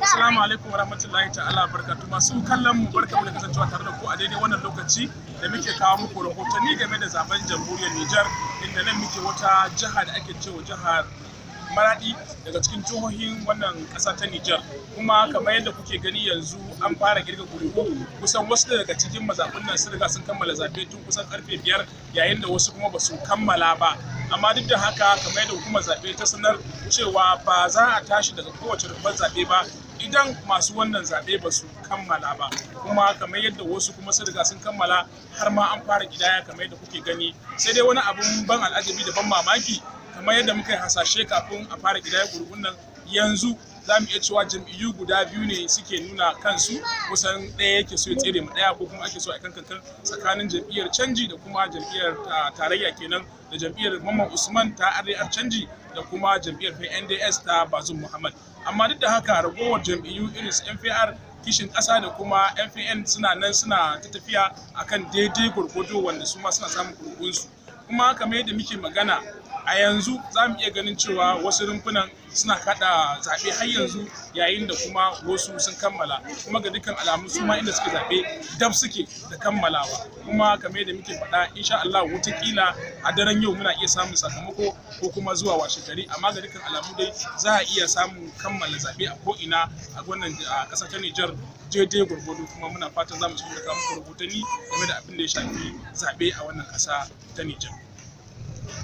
Assalamu alaikum warahmatullahi ta'ala barkatu masu kallon mu barkamu da kasancewa tare da ku a daidai wannan lokaci da muke kawo muku rahotanni game da zaben jamhuriyar Nijar, inda nan muke wata jiha da ake cewa jihar Maradi daga cikin jihohin wannan ƙasa ta Nijar. Kuma kamar yadda kuke gani yanzu an fara girga kuri'u, kusan wasu daga cikin mazaɓun nan sun riga sun kammala zaɓe tun kusan karfe 5, yayin da wasu kuma ba su kammala ba. Amma duk da haka kamar yadda hukumar zaɓe ta sanar cewa ba za a tashi daga kowace rumfar zaɓe ba idan masu wannan zaɓe ba su kammala ba. Kuma kamar yadda wasu kuma sun riga sun kammala har ma an fara gidaya kamar yadda kuke gani. Sai dai wani abun ban al'ajabi da ban mamaki, kamar yadda muka yi hasashe kafin a fara gidaya gurgun nan, yanzu za mu iya cewa jam'iyyu guda biyu ne suke nuna kansu, kusan ɗaya yake so ya tsere mu ɗaya, ko kuma ake so a kankan tsakanin jam'iyyar canji da kuma jam'iyyar tarayya kenan, da jam'iyyar Mamman Usman ta RDR canji da kuma jam'iyyar NDS ta Bazum Muhammad. Amma duk da haka ragowar jam'iyyu irin su MPR kishin ƙasa da kuma MPN suna nan suna ta tafiya akan daidai gurgudu, wanda su ma suna samun kurkunsu. Kuma kamar yadda muke magana a yanzu za mu iya ganin cewa wasu rumfunan suna kada zaɓe har yanzu, yayin da kuma wasu sun kammala, kuma ga dukkan alamu su ma inda suke zaɓe dab suke da kammalawa. Kuma kamar yadda muke faɗa, insha Allah wataƙila a daren yau muna iya samun sakamako ko kuma zuwa washe gari, amma ga dukkan alamu dai za a iya samun kammala zaɓe a ko'ina a wannan ƙasa ta Nijar daidai gwargwado. Kuma muna fatan za mu ci gaba da kawo muku rahotanni game da abin da ya shafi zaɓe a wannan ƙasa ta Nijar.